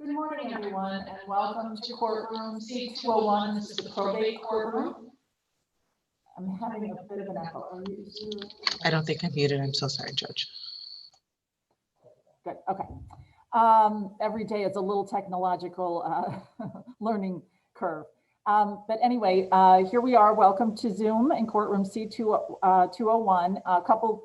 Good morning, everyone, and welcome to courtroom C201. This is the probate courtroom. I'm having a bit of an echo. Are you? I don't think I'm muted. I'm so sorry, Judge. Good. Okay. Every day it's a little technological learning curve. But anyway, here we are. Welcome to Zoom in courtroom C201. A couple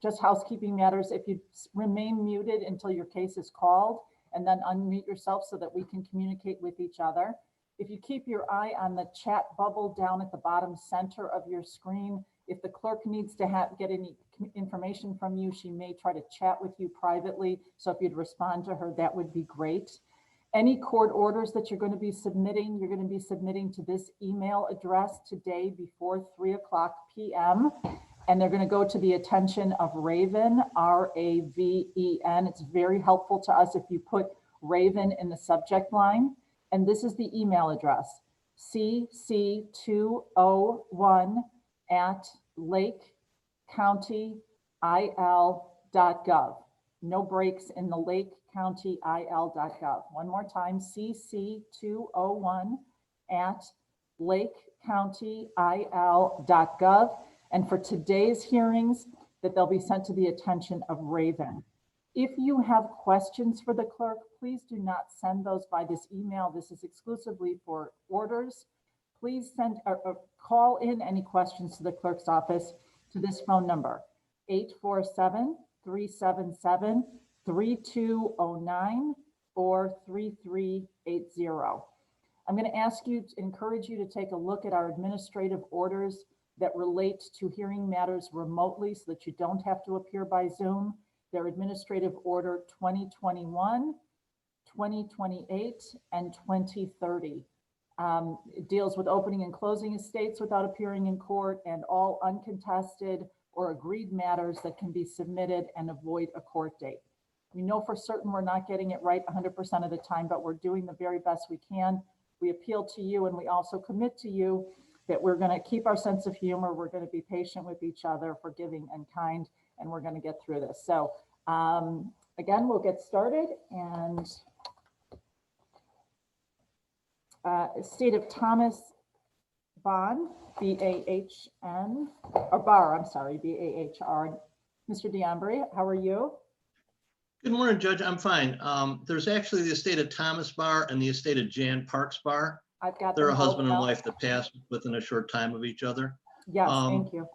just housekeeping matters. If you remain muted until your case is called, and then unmute yourself so that we can communicate with each other. If you keep your eye on the chat bubble down at the bottom center of your screen, if the clerk needs to get any information from you, she may try to chat with you privately. So if you'd respond to her, that would be great. Any court orders that you're going to be submitting, you're going to be submitting to this email address today before 3:00 p.m. And they're going to go to the attention of Raven, R-A-V-E-N. It's very helpful to us if you put Raven in the subject line. And this is the email address, cc201@lakecountyil.gov. No breaks in the lakecountyil.gov. One more time, cc201@lakecountyil.gov. And for today's hearings, that they'll be sent to the attention of Raven. If you have questions for the clerk, please do not send those by this email. This is exclusively for orders. Please send or call in any questions to the clerk's office to this phone number, 847-377-3209 or 3380. I'm going to encourage you to take a look at our administrative orders that relate to hearing matters remotely so that you don't have to appear by Zoom. They're Administrative Order 2021, 2028, and 2030. It deals with opening and closing estates without appearing in court and all uncontested or agreed matters that can be submitted and avoid a court date. We know for certain we're not getting it right 100% of the time, but we're doing the very best we can. We appeal to you, and we also commit to you that we're going to keep our sense of humor. We're going to be patient with each other, forgiving and kind, and we're going to get through this. So again, we'll get started. And estate of Thomas Bahn, B-A-H-N, or Barr, I'm sorry, B-A-H-R. Mr. D'Ambry, how are you? Good morning, Judge. I'm fine. There's actually the estate of Thomas Barr and the estate of Jan Parks Barr. I've got They're a them husband and both wife that passed within a short time of each other. Yes, thank you.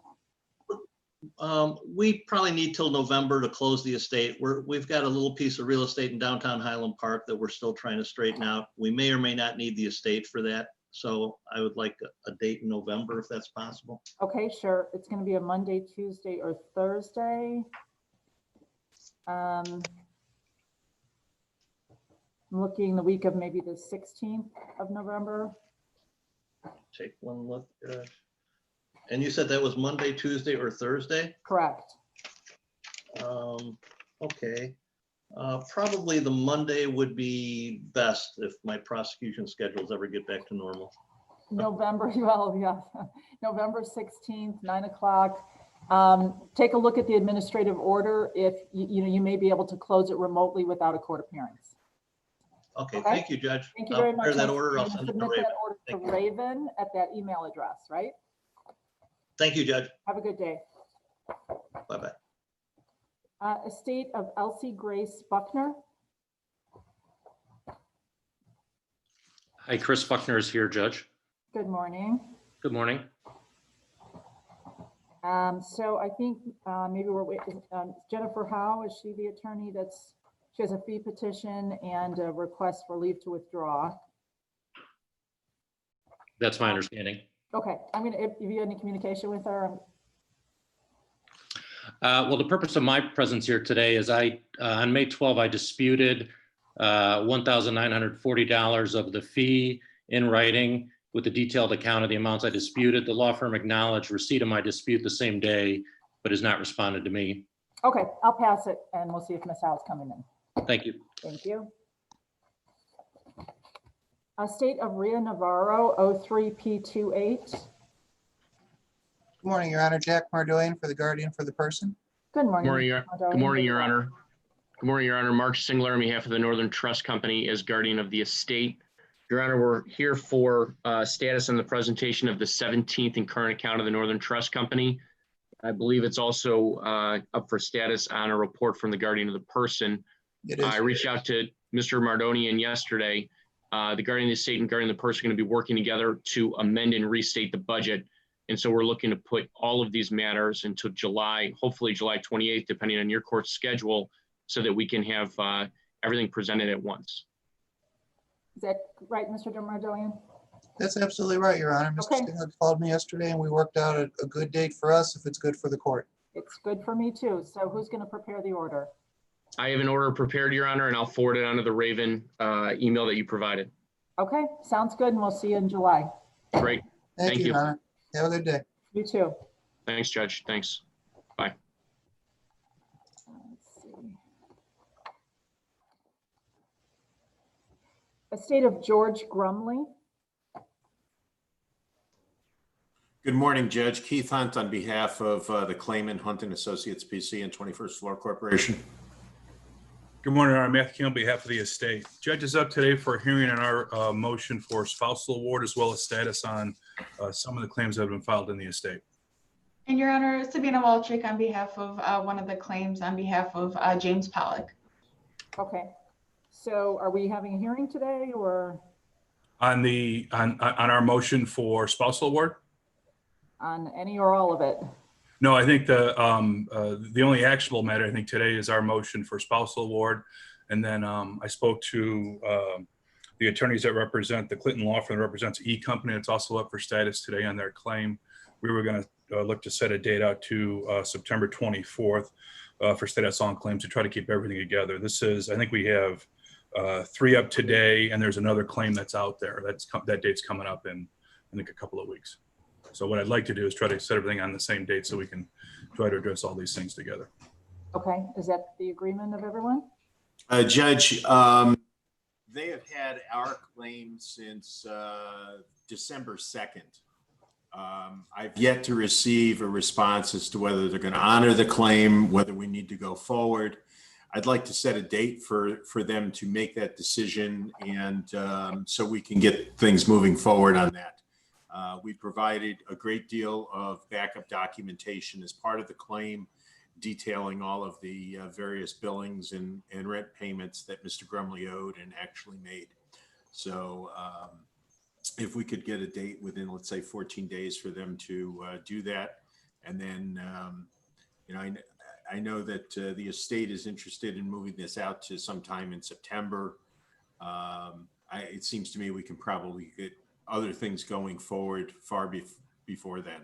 We probably need till November to close the estate. We've got a little piece of real estate in downtown Highland Park that we're still trying to straighten out. We may or may not need the estate for that. So I would like a date in November if that's possible. Okay, sure. It's going to be a Monday, Tuesday, or Thursday. I'm looking the week of maybe the 16th of November. Take one look. And you said that was Monday, Tuesday, or Thursday? Correct. Okay. Probably the Monday would be best if my prosecution schedules ever get back to normal. November, well, yeah, November 16th, 9 o'clock. Take a look at the administrative order. If you may be able to close it remotely without a court appearance. Okay, thank you, Judge. Thank you very much. That order, I'll send it to Submit Raven. that order to Raven at that email address, right? Thank you, Judge. Have a good day. Bye-bye. Estate of Elsie Grace Buckner. Hi, Chris Buckner is here, Judge. Good morning. Good morning. So I think maybe we're waiting. Jennifer Howe, is she the attorney she has a fee petition and a request for leave to withdraw? That's my understanding. Okay, if you had any communication with her. Well, the purpose of my presence here today is on May 12, I disputed $1,940 of the fee in writing with a detailed account of the amounts I disputed. The law firm acknowledged receipt of my dispute the same day, but has not responded to me. Okay, I'll pass it and we'll see if Ms. Howe's coming in. Thank you. Thank you. Estate of Rhea Navarro, 03P28. Good morning, Your Honor. Jack Mardoyan for the Guardian for the Person. Good morning. Good morning, Your Honor. Good morning, Your Honor. Mark Singler on behalf of the Northern Trust Company as guardian of the estate. Your Honor, we're here for status on the presentation of the 17th and current account of the Northern Trust Company. I believe it's also up for status on a report from the guardian of the person. I reached out to Mr. Mardonian yesterday. The guardian of the estate and guardian of the person are going to be working together to amend and restate the budget. And so we're looking to put all of these matters into July, hopefully July 28th, depending on your court's schedule, so that we can have everything presented at once. Is that right, Mr. Mardonian? That's absolutely right, Your Honor. Mr. Okay. Stingler called me yesterday and we worked out a good date for us if it's good for the court. It's good for me too. So who's going to prepare the order? I have an order prepared, Your Honor, and I'll forward it onto the Raven email that you provided. Okay, sounds good, and we'll see you in July. Great. Thank Thank you, you. Your Honor. Have a good day. You too. Thanks, Judge. Thanks. Bye. Let's see. Estate of George Grumley. Good morning, Judge. Keith Hunt on behalf of the claimant, Hunt and Associates PC and 21st Floor Corporation. Good morning, Your Honor. Matthew on behalf of the estate. Judge is up today for a hearing on our motion for spousal award as well as status on some of the claims that have been filed in the estate. And Your Honor, Sabina Walczyk on behalf of one of the claims on behalf of James Pollock. Okay, so are we having a hearing today or On our motion for spousal award? on any or all of it? No, I think the only actionable matter I think today is our motion for spousal award. And then I spoke to the attorneys that represent the Clinton law firm that represents E Company. It's also up for status today on their claim. We were going to look to set a date out to September 24th for status on claims to try to keep everything together. This is, I think we have 3 up today, and there's another claim that's out there. That date's coming up in, I think, a couple of weeks. So what I'd like to do is try to set everything on the same date so we can try to address all these things together. Okay, is that the agreement of everyone? Judge, they have had our claim since December 2nd. I've yet to receive a response as to whether they're going to honor the claim, whether we need to go forward. I'd like to set a date for them to make that decision, and so we can get things moving forward on that. We provided a great deal of backup documentation as part of the claim, detailing all of the various billings and rent payments that Mr. Grumley owed and actually made. So if we could get a date within, let's say, 14 days for them to do that. And then, you know, I know that the estate is interested in moving this out to sometime in September. It seems to me we can probably get other things going forward far before then.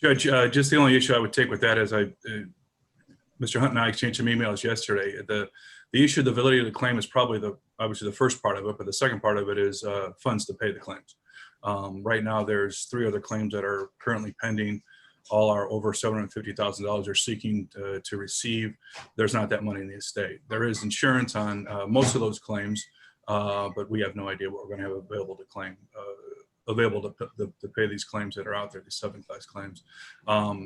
Judge, just the only issue I would take with that is Mr. Hunt and I exchanged some emails yesterday. The issue of the validity of the claim is probably obviously the first part of it, but the second part of it is funds to pay the claims. Right now, there's 3 other claims that are currently pending. All are over $750,000 are seeking to receive. There's not that money in the estate. There is insurance on most of those claims, but we have no idea what we're going to have available to claim, available to pay these claims that are out there, these 7-class claims.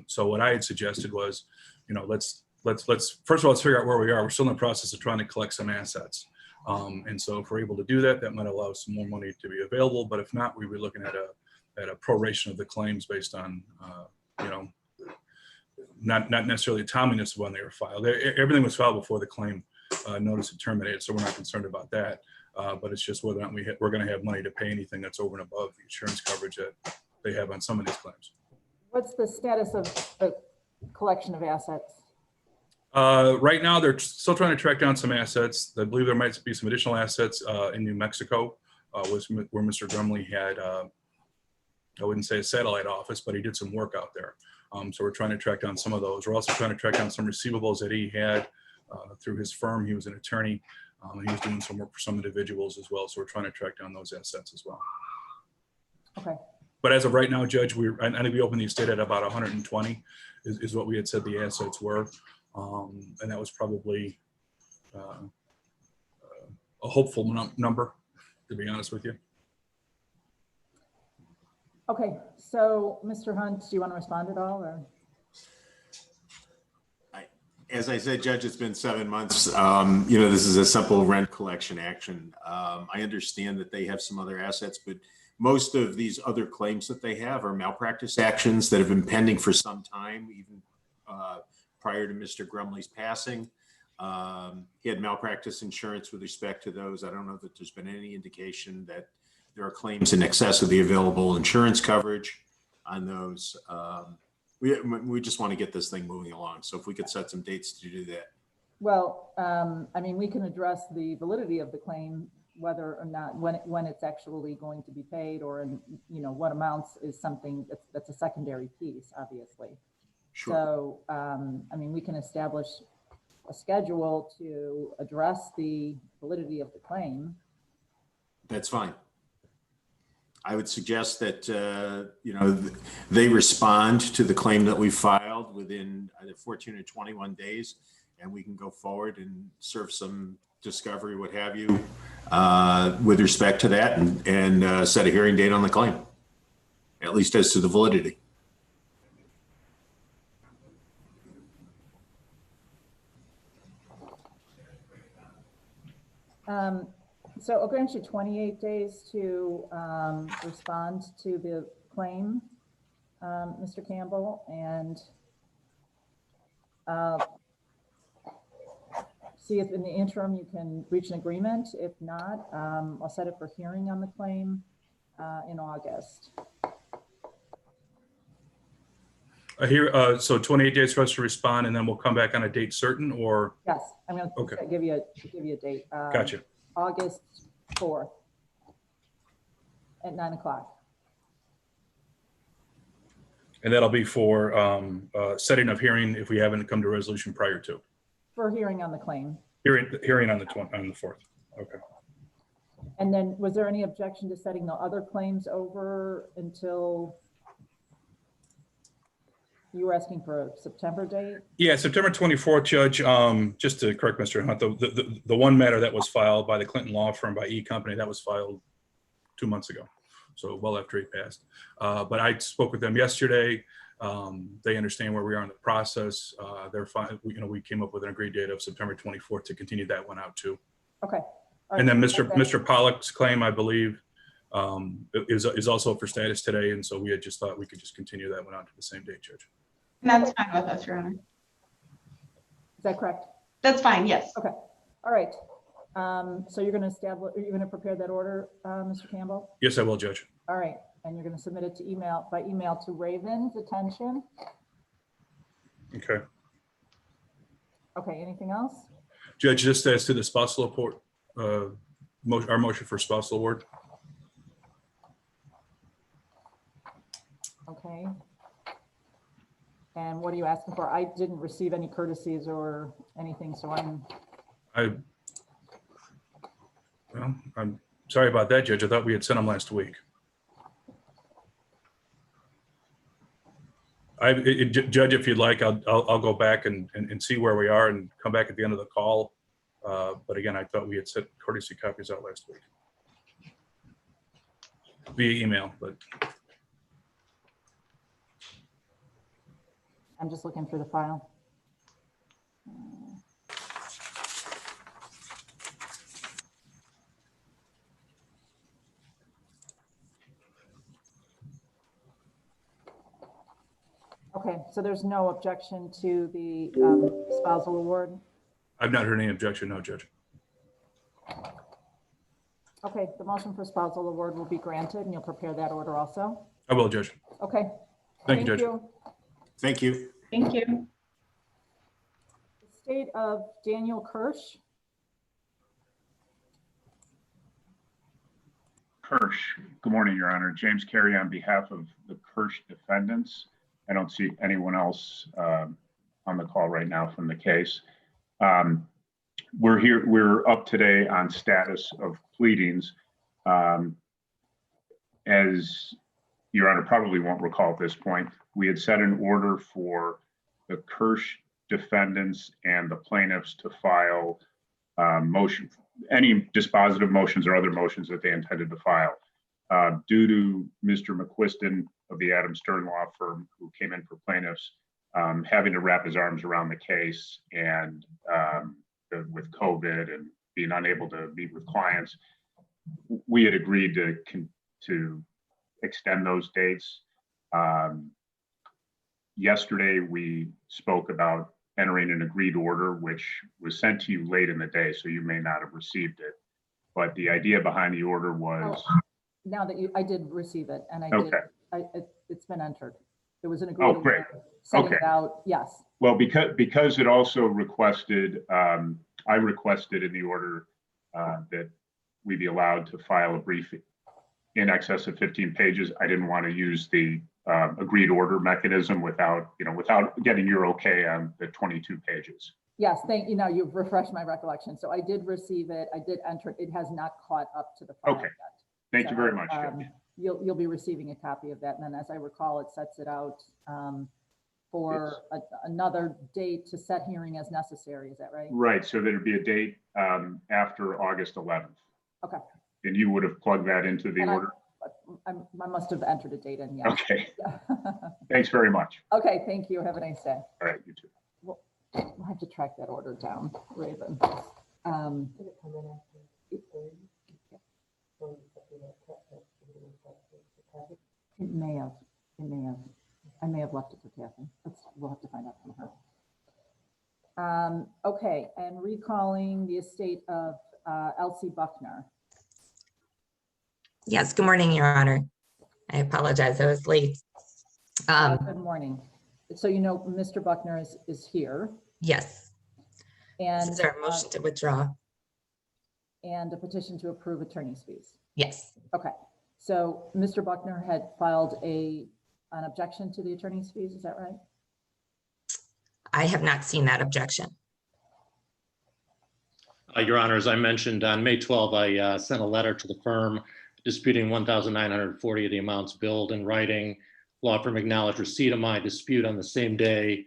So what I had suggested was, you know, let's first of all, let's figure out where we are. We're still in the process of trying to collect some assets. And so if we're able to do that, that might allow some more money to be available. But if not, we'd be looking at a proration of the claims based on, you know, not necessarily timeliness of when they were filed. Everything was filed before the claim notice had terminated, so we're not concerned about that. But it's just whether or not we're going to have money to pay anything that's over and above the insurance coverage that they have on some of these claims. What's the status of the collection of assets? Right now, they're still trying to track down some assets. I believe there might be some additional assets in New Mexico, where Mr. Grumley had, I wouldn't say a satellite office, but he did some work out there. So we're trying to track down some of those. We're also trying to track down some receivables that he had through his firm. He was an attorney. He was doing some work for some individuals as well. So we're trying to track down those assets as well. Okay. But as of right now, Judge, I think we opened the estate at about 120 is what we had said the assets were. And that was probably a hopeful number, to be honest with you. Okay, so Mr. Hunt, do you want to respond at all? Or? As I said, Judge, it's been 7 months. This is a simple rent collection action. I understand that they have some other assets, but most of these other claims that they have are malpractice actions that have been pending for some time, even prior to Mr. Grumley's passing. He had malpractice insurance with respect to those. I don't know that there's been any indication that there are claims in excess of the available insurance coverage on those. We just want to get this thing moving along. So if we could set some dates to do that. Well, I mean, we can address the validity of the claim, whether or not when it's actually going to be paid, or in, what amounts is something that's a secondary piece, obviously. Sure. So, I mean, we can establish a schedule to address the validity of the claim. That's fine. I would suggest that, they respond to the claim that we filed within either 14 or 21 days, and we can go forward and serve some discovery, what have you, with respect to that, and set a hearing date on the claim, at least as to the validity. So I'll grant you 28 days to respond to the claim, Mr. Campbell, and see if in the interim you can reach an agreement. If not, I'll set it for hearing on the claim in August. I hear, so 28 days for us to respond, and then we'll come back on a date certain, or? Yes, I'm going to Okay. give you a date. Gotcha. August 4th at 9 o'clock. And that'll be for setting of hearing if we haven't come to a resolution prior to. For hearing on the claim. Hearing on the 4th. Okay. And then was there any objection to setting the other claims over until you were asking for a September date? Yeah, September 24th, Judge. Just to correct Mr. Hunt, the one matter that was filed by the Clinton law firm by E Company, that was filed 2 months ago, so well after he passed. But I spoke with them yesterday. They understand where we are in the process. They're fine. We came up with an agreed date of September 24th to continue that one out too. Okay. All right. And then Mr. Pollock's claim, I believe, is also for status today, and so we had just thought we could just continue that one out to the same date, Judge. That's fine with us, Your Honor. Is that correct? That's fine, yes. Okay. All right. So you're going to prepare that order, Mr. Campbell? Yes, I will, Judge. All right. And you're going to submit it to by email to Raven's attention. Okay. Okay. Anything else? Judge, just as to the spousal report, our motion for spousal award. Okay. And what are you asking for? I didn't receive any courtesies or anything, so I'm sorry about that, Judge. I thought we had sent them last week. Judge, if you'd like, I'll go back and see where we are and come back at the end of the call. But again, I thought we had sent courtesy copies out last week via email, but. I'm just looking through the file. Okay, so there's no objection to the spousal award? I've not heard any objection, no, Judge. Okay, the motion for spousal award will be granted, and you'll prepare that order also? I will, Judge. Okay. Thank you, Judge. Thank you. Thank you. Estate of Daniel Kirsch. Kirsch. Good morning, Your Honor. James Carey on behalf of the Kirsch defendants. I don't see anyone else on the call right now from the case. We're up today on status of pleadings. As Your Honor probably won't recall at this point, we had set an order for the Kirsch defendants and the plaintiffs to file any dispositive motions or other motions that they intended to file. Due to Mr. McQuiston of the Adam Stern Law Firm, who came in for plaintiffs, having to wrap his arms around the case, and with COVID and being unable to meet with clients, we had agreed to extend those dates. Yesterday, we spoke about entering an agreed order, which was sent to you late in the day, so you may not have received it. But the idea behind the order was. Now that I did receive it, and it's been entered. There was an agreed Oh, great. order setting Okay. it out. Yes. Well, because it also requested, I requested in the order that we be allowed to file a brief in excess of 15 pages. I didn't want to use the agreed order mechanism without getting your okay on the 22 pages. Yes, you've refreshed my recollection. So I did receive it. I did enter it. It has not caught up to the file Okay. yet. Thank you very much, Judge. You'll be receiving a copy of that. And then as I recall, it sets it out for another date to set hearing as necessary. Is that right? Right. So there'd be a date after August 11th. Okay. And you would have plugged that into the And order? I must have entered a date in, yes. Okay. Thanks very much. Okay, thank you. Have a nice day. All right, you too. We'll have to track that order down, Raven. It may have. I may have left it for Kathy. We'll have to find out from her. Okay, and recalling the estate of Elsie Buckner. Yes, good morning, Your Honor. I apologize, I was late. Good morning. So Mr. Buckner is here. Yes. And This is our motion to withdraw. And a petition to approve attorney's fees. Yes. Okay, so Mr. Buckner had filed an objection to the attorney's fees, is that right? I have not seen that objection. Your Honor, as I mentioned, on May 12, I sent a letter to the firm disputing 1,940 of the amounts billed in writing. Law firm acknowledged receipt of my dispute on the same day,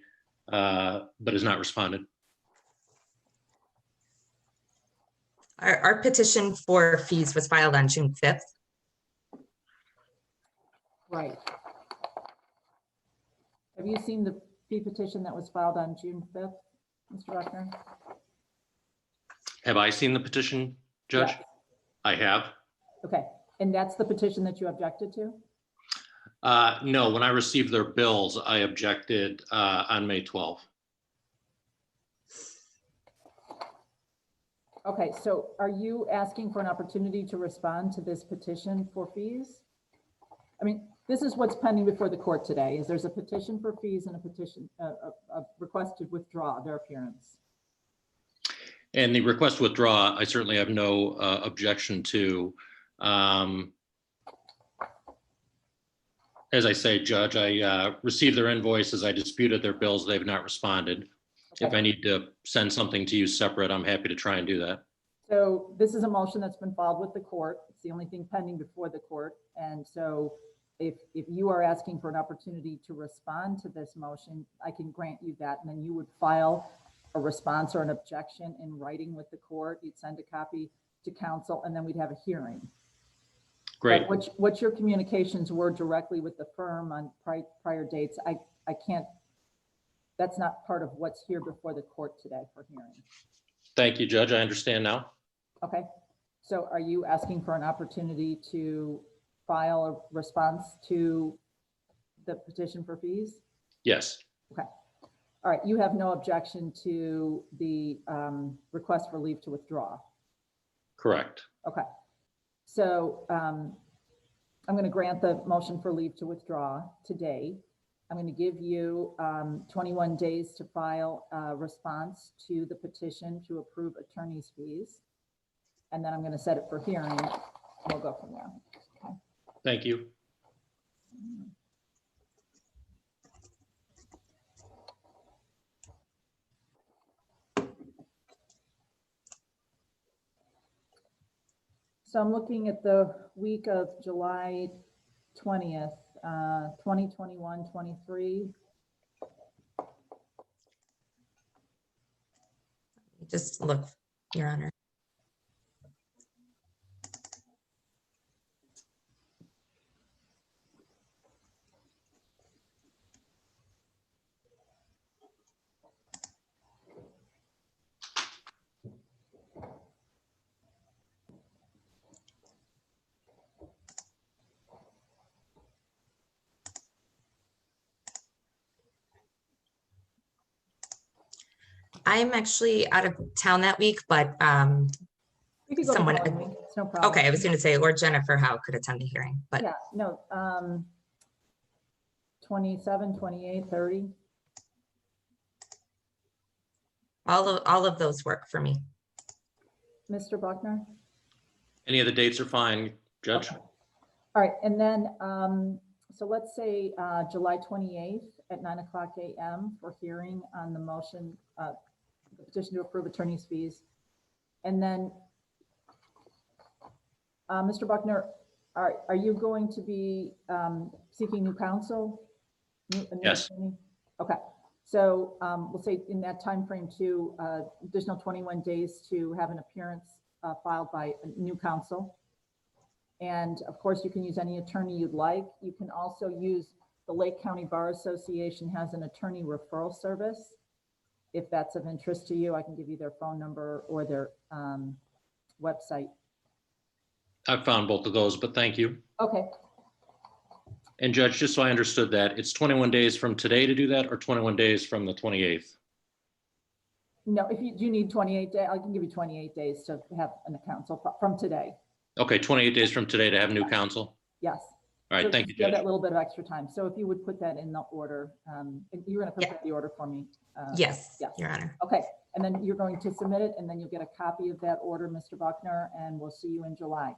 but has not responded. Our petition for fees was filed on June 5th. Right. Have you seen the fee petition that was filed on June 5th, Mr. Buckner? Have I seen the petition, Judge? Yes. I have. Okay, and that's the petition that you objected to? No, when I received their bills, I objected on May 12. Okay, so are you asking for an opportunity to respond to this petition for fees? I mean, this is what's pending before the court today, is there's a petition for fees and a petition, a request to withdraw their appearance. And the request to withdraw, I certainly have no objection to. As I say, Judge, I received their invoices, I disputed their bills, they've not responded. Okay. If I need to send something to you separate, I'm happy to try and do that. So this is a motion that's been filed with the court. It's the only thing pending before the court. And so if you are asking for an opportunity to respond to this motion, I can grant you that. And then you would file a response or an objection in writing with the court. You'd send a copy to counsel, and then we'd have a hearing. Great. But what your communications were directly with the firm on prior dates, I can't, that's not part of what's here before the court today for hearing. Thank you, Judge. I understand now. Okay, so are you asking for an opportunity to file a response to the petition for fees? Yes. Okay, all right, you have no objection to the request for leave to withdraw? Correct. Okay, so I'm going to grant the motion for leave to withdraw today. I'm going to give you 21 days to file a response to the petition to approve attorney's fees. And then I'm going to set it for hearing. We'll go from there. Okay. Thank you. So I'm looking at the week of July 20th, 2021, 23. Just look, Your Honor. I'm actually out of town that week, but We could go the someone, following week. It's no problem. okay, I was going to say, or Jennifer Howe could attend the hearing, but Yeah, no, 27, 28, 30. all of those work for me. Mr. Buckner? Any of the dates are fine, Judge. Okay. All right, and then, so let's say July 28th at 9:00 a.m. for hearing on the motion, the petition to approve attorney's fees. And then, Mr. Buckner, are you going to be seeking new counsel? A new Yes. attorney? Okay, so we'll say in that time frame too, additional 21 days to have an appearance filed by a new counsel. And of course, you can use any attorney you'd like. You can also use the Lake County Bar Association has an attorney referral service. If that's of interest to you, I can give you their phone number or their website. I've found both of those, but thank you. Okay, And Judge, just so I understood that, it's 21 days from today to do that or 21 days from the 28th? no, if you need 28 days, I can give you 28 days to have an counsel from today. Okay, 28 days from today to have new counsel? Yes. All right, So thank you, have Judge. that little bit of extra time. So if you would put that in the order, you're going to prepare the order for me. Yes, yes. Your Honor. Okay, and then you're going to submit it and then you'll get a copy of that order, Mr. Buckner, and we'll see you in July.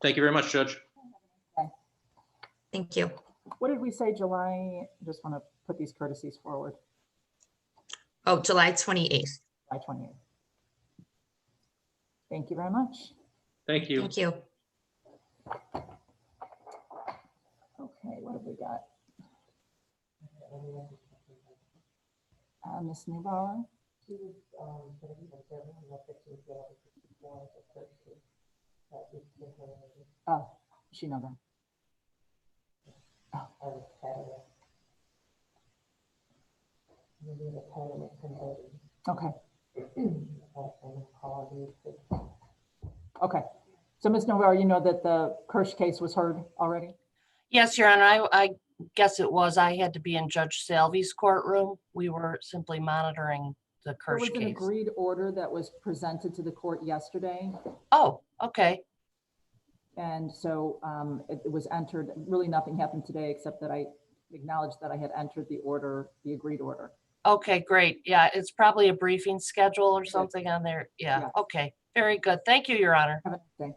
Thank you very much, Judge. Thank you. What did we say, July? Just want to put these courtesies forward. Oh, July 28th. July 28th. Thank you very much. Thank you. Thank you. Okay, what have we got? Ms. Neubauer? Oh, she know that. Okay. Okay. So Ms. Novara, you know that the Kirsch case was heard already? Yes, Your Honor, I guess it was. I had to be in Judge Salvy's courtroom. We were simply monitoring the There Kirsch was an case. agreed order that was presented to the court yesterday. Oh, okay. And so it was entered, really nothing happened today except that I acknowledged that I had entered the order, the agreed order. Okay, great. Yeah, it's probably a briefing schedule or something on there. Yeah, Yes. okay. Very good. Thank you, Your Honor. Have a nice day.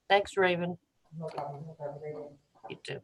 Thanks, Raven. No problem. Have a great day. You too.